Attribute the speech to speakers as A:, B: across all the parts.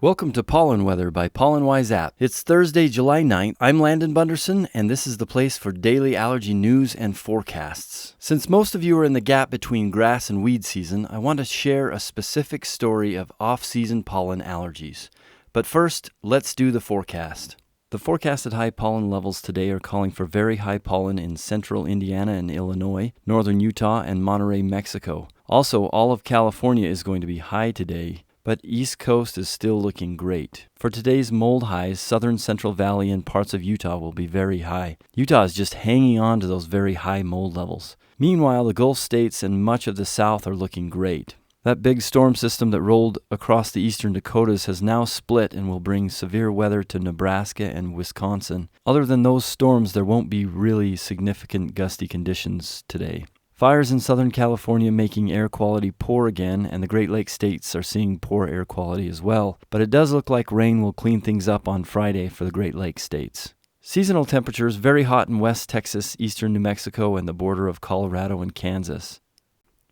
A: Welcome to Pollen Weather by Pollen Wise App. It's Thursday, July 9th. I'm Landon Bunderson, and this is the place for daily allergy news and forecasts. Since most of you are in the gap between grass and weed season, I want to share a specific story of off-season pollen allergies. But first, let's do the forecast. The forecasted high pollen levels today are calling for very high pollen in central Indiana and Illinois, northern Utah, and Monterey, Mexico. Also, all of California is going to be high today, but East Coast is still looking great. For today's mold highs, southern Central Valley and parts of Utah will be very high. Utah is just hanging on to those very high mold levels. Meanwhile, the Gulf states and much of the South are looking great. That big storm system that rolled across the eastern Dakotas has now split and will bring severe weather to Nebraska and Wisconsin. Other than those storms, there won't be really significant gusty conditions today. Fires in Southern California making air quality poor again, and the Great Lakes states are seeing poor air quality as well. But it does look like rain will clean things up on Friday for the Great Lakes states. Seasonal temperatures very hot in West Texas, eastern New Mexico, and the border of Colorado and Kansas.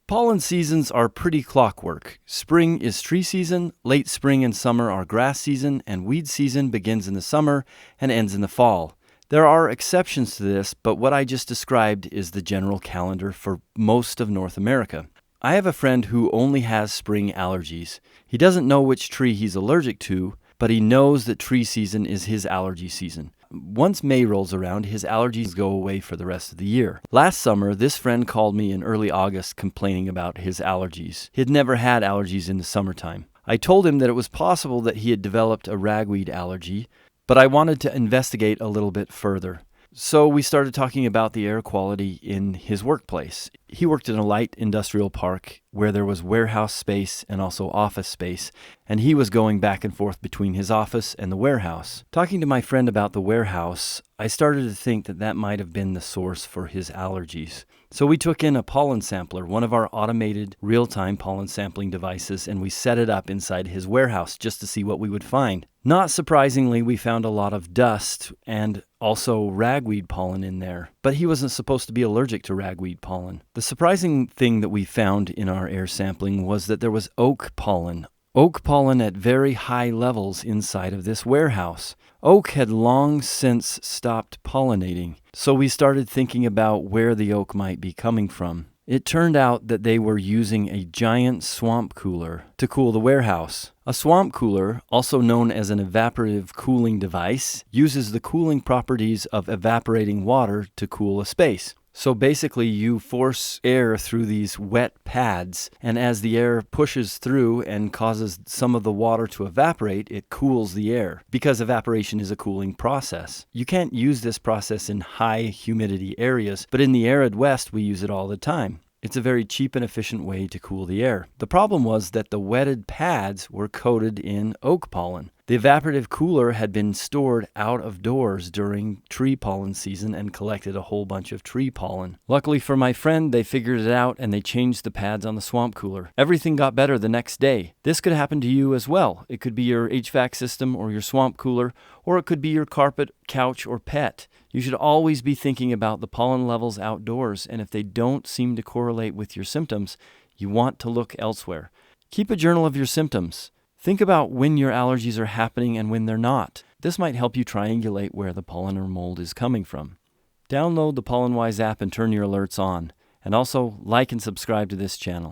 A: Pollen seasons are pretty clockwork. Spring is tree season, late spring and summer are grass season, and weed season begins in the summer and ends in the fall. There are exceptions to this, but what I just described is the general calendar for most of North America. I have a friend who only has spring allergies. He doesn't know which tree he's allergic to, but he knows that tree season is his allergy season. Once May rolls around, his allergies go away for the rest of the year. Last summer, this friend called me in early August complaining about his allergies. He had never had allergies in the summertime. I told him that it was possible that he had developed a ragweed allergy, but I wanted to investigate a little bit further. So we started talking about the air quality in his workplace. He worked in a light industrial park where there was warehouse space and also office space, and he was going back and forth between his office and the warehouse. Talking to my friend about the warehouse, I started to think that that might have been the source for his allergies. So we took in a pollen sampler, one of our automated real-time pollen sampling devices, and we set it up inside his warehouse just to see what we would find. Not surprisingly, we found a lot of dust and also ragweed pollen in there, but he wasn't supposed to be allergic to ragweed pollen. The surprising thing that we found in our air sampling was that there was oak pollen. Oak pollen at very high levels inside of this warehouse. Oak had long since stopped pollinating, so we started thinking about where the oak might be coming from. It turned out that they were using a giant swamp cooler to cool the warehouse. A swamp cooler, also known as an evaporative cooling device, uses the cooling properties of evaporating water to cool a space. So basically you force air through these wet pads, and as the air pushes through and causes some of the water to evaporate, it cools the air, because evaporation is a cooling process. You can't use this process in high humidity areas, but in the arid West we use it all the time. It's a very cheap and efficient way to cool the air. The problem was that the wetted pads were coated in oak pollen. The evaporative cooler had been stored out of doors during tree pollen season and collected a whole bunch of tree pollen. Luckily for my friend, they figured it out and they changed the pads on the swamp cooler. Everything got better the next day. This could happen to you as well. It could be your HVAC system or your swamp cooler, or it could be your carpet, couch, or pet. You should always be thinking about the pollen levels outdoors, and if they don't seem to correlate with your symptoms, you want to look elsewhere. Keep a journal of your symptoms. Think about when your allergies are happening and when they're not. This might help you triangulate where the pollen or mold is coming from. Download the Pollen Wise app and turn your alerts on. And also like and subscribe to this channel.